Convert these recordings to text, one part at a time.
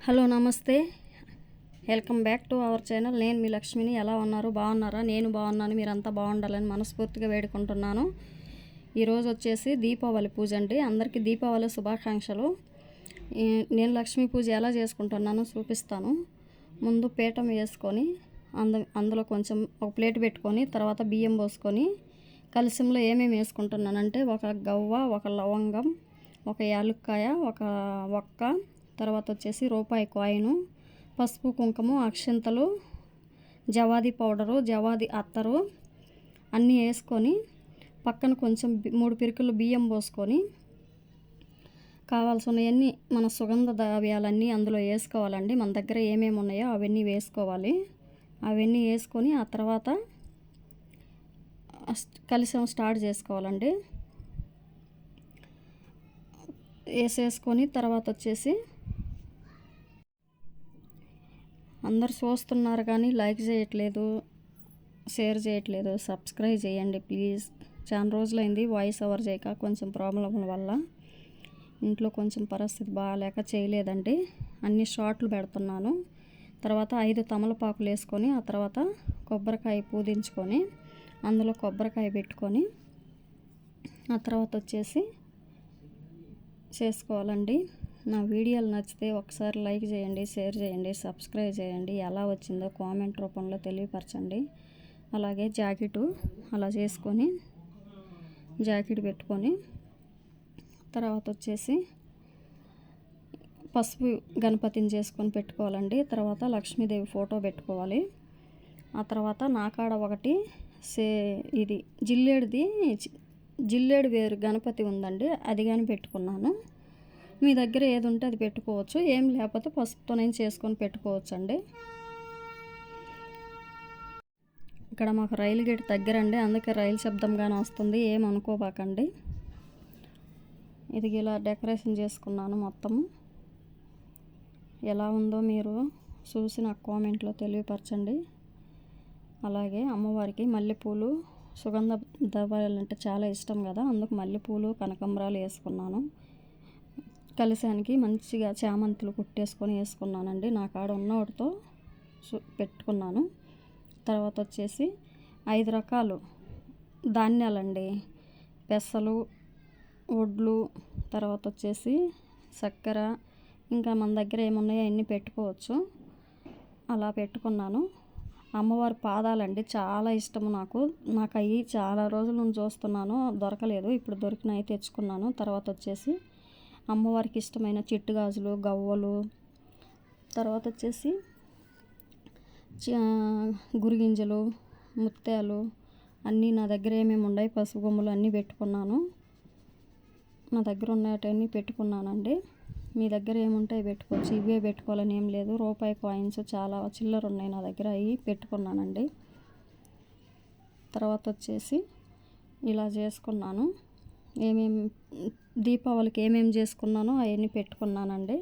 Hello నమస్తే, welcome back to our channel. నేను మీ లక్ష్మిని. ఎలా ఉన్నారు? బాగున్నారా? నేను బాగున్నాను. మీరంతా బాగుండాలని మనస్ఫూర్తిగా వేడుకుంటున్నాను. ఈరోజు వచ్చేసి దీపావళి పూజ అండి. అందరికీ దీపావళి శుభాకాంక్షలు. నేను లక్ష్మీ పూజ ఎలా చేసుకుంటున్నానో చూపిస్తాను. ముందు పీఠం వేసుకొని అందులో కొంచెం ఒక ప్లేట్ పెట్టుకొని తర్వాత బియ్యం పోసుకొని కలశంలో ఏమేమి వేసుకుంటున్నానంటే ఒక గవ్వ, ఒక లవంగం, ఒక యాలుక్కాయ, ఒక ఒక్క, తర్వాత వచ్చేసి రూపాయి కాయిను, పసుపు, కుంకుమ, అక్షంతలు, జవాది పౌడరు, జవాది అత్తరు అన్నీ వేసుకొని పక్కన కొంచెం 3 పిరికలు బియ్యం పోసుకొని కావాల్సినవన్నీ మన సుగంధ ద్రవ్యాలన్నీ అందులో వేసుకోవాలండి. మన దగ్గర ఏమేమి ఉన్నాయో అవన్నీ వేసుకోవాలి. అవన్నీ వేసుకొని ఆ తర్వాత కలశం స్టార్ట్ చేసుకోవాలండి. వేసేసుకొని తర్వాత వచ్చేసి అందరు చూస్తున్నారు కానీ లైక్ చేయట్లేదు, షేర్ చేయట్లేదు. సబ్స్క్రైబ్ చేయండి ప్లీజ్. చాలా రోజులైంది వాయిస్ ఓవర్ చేయక, కొంచెం ప్రాబ్లం వల్ల ఇంట్లో కొంచెం పరిస్థితి బాగాలేక చేయలేదండి. అన్ని షార్ట్లు పెడుతున్నాను. తర్వాత 5 తమలపాకులు వేసుకొని ఆ తర్వాత కొబ్బరికాయ పూజించుకొని అందులో కొబ్బరికాయ పెట్టుకొని ఆ తర్వాత వచ్చేసి చేసుకోవాలండి. నా వీడియోలు నచ్చితే ఒకసారి లైక్ చేయండి, షేర్ చేయండి, సబ్స్క్రైబ్ చేయండి. ఎలా వచ్చిందో కామెంట్ రూపంలో తెలియపరచండి. అలాగే జాకెట్ అలా చేసుకొని జాకెట్ పెట్టుకొని తర్వాత వచ్చేసి పసుపు గణపతిని చేసుకొని పెట్టుకోవాలండి. తర్వాత లక్ష్మీదేవి ఫోటో పెట్టుకోవాలి. ఆ తర్వాత నాకాడ ఒకటి ఇది జిల్లేడు వేరు గణపతి ఉందండి, అది కానీ పెట్టుకున్నాను. మీ దగ్గర ఏది ఉంటే అది పెట్టుకోవచ్చు. ఏం లేకపోతే పసుపుతో నేను చేసుకొని పెట్టుకోవచ్చు అండి. ఇక్కడ మాకు రైలు గేట్ దగ్గరండి, అందుకే రైలు శబ్దంగానే వస్తుంది, ఏమనుకోబాకండి. ఇది ఇలా డెకరేషన్ చేసుకున్నాను. మొత్తం ఎలా ఉందో మీరు చూసి నాకు కామెంట్లో తెలియపరచండి. అలాగే అమ్మవారికి మల్లెపూలు, సుగంధ ద్రవ్యాలు అంటే చాలా ఇష్టం కదా, అందుకు మల్లెపూలు, కనకాంబరాలు వేసుకున్నాను. కలశానికి మంచిగా చామంతులు కుట్టేసుకొని వేసుకున్నానండి. నా కాడ ఉన్నవాటితో పెట్టుకున్నాను. తర్వాత వచ్చేసి 5 రకాలు ధాన్యాలండి. పెసలు, వడ్లు, తర్వాత వచ్చేసి చక్కెర, ఇంకా మన దగ్గర ఏమున్నాయో అన్నీ పెట్టుకోవచ్చు. అలా పెట్టుకున్నాను. అమ్మవారి పాదాలండి చాలా ఇష్టము నాకు అవి చాలా రోజుల నుంచి చూస్తున్నాను, దొరకలేదు. ఇప్పుడు దొరికినాయి, తెచ్చుకున్నాను. తర్వాత వచ్చేసి అమ్మవారికి ఇష్టమైన చిట్టు గాజులు, గవ్వలు, తర్వాత వచ్చేసి గురిగింజలు, ముత్యాలు అన్నీ నా దగ్గర ఏమేమి ఉన్నాయి, పసుపు గుమ్మలు అన్నీ పెట్టుకున్నాను. నా దగ్గర ఉన్నవన్నీ పెట్టుకున్నానండి. మీ దగ్గర ఏముంటాయి పెట్టుకోవచ్చు. ఇవే పెట్టుకోవాలని ఏం లేదు. రూపాయి కాయిన్స్ చాలా చిల్లర ఉన్నాయి నా దగ్గర, అవి పెట్టుకున్నానండి. తర్వాత వచ్చేసి ఇలా చేసుకున్నాను. దీపావళికి ఏమేమి చేసుకున్నానో అవన్నీ పెట్టుకున్నానండి.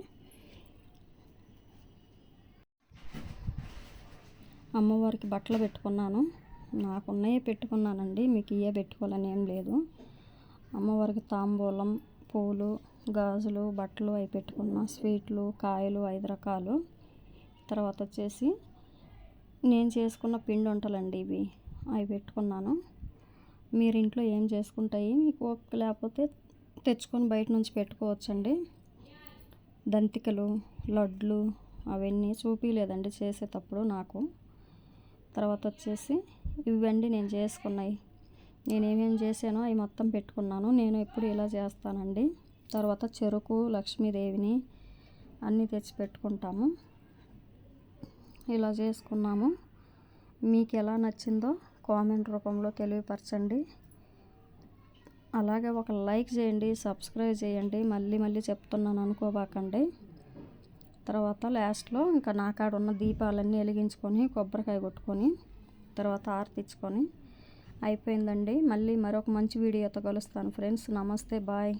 అమ్మవారికి బట్టలు పెట్టుకున్నాను. నాకున్నాయే పెట్టుకున్నానండి, మీకు ఇవే పెట్టుకోవాలని ఏం లేదు. అమ్మవారికి తాంబూలం, పూలు, గాజులు, బట్టలు అవి పెట్టుకున్నా. స్వీట్లు, కాయలు 5 రకాలు. తర్వాత వచ్చేసి నేను చేసుకున్న పిండి వంటలండి ఇవి, అవి పెట్టుకున్నాను. మీరు ఇంట్లో ఏం చేసుకుంటాయి మీకు లేకపోతే తెచ్చుకొని బయట నుంచి పెట్టుకోవచ్చండి. దంతికలు, లడ్లు అవన్నీ చూపించలేదండి చేసేటప్పుడు నాకు. తర్వాత వచ్చేసి ఇవండి నేను చేసుకున్నాయి. నేనేమేమి చేశానో అవి మొత్తం పెట్టుకున్నాను. నేను ఎప్పుడు ఇలా చేస్తానండి. తర్వాత చెరుకు, లక్ష్మీదేవిని అన్నీ తెచ్చి పెట్టుకుంటాము. ఇలా చేసుకున్నాము. మీకు ఎలా నచ్చిందో కామెంట్ రూపంలో తెలియపరచండి. అలాగే ఒక లైక్ చేయండి, సబ్స్క్రైబ్ చేయండి. మళ్ళీ చెప్తున్నాను అనుకోబాకండి. తర్వాత లాస్ట్లో ఇంకా నా కాడ ఉన్న దీపాలన్నీ వెలిగించుకొని కొబ్బరికాయ కొట్టుకొని తర్వాత ఆరతిచ్చుకొని అయిపోయిందండి. మళ్ళీ మరొక మంచి వీడియోతో కలుస్తాను ఫ్రెండ్స్. నమస్తే, బాయ్.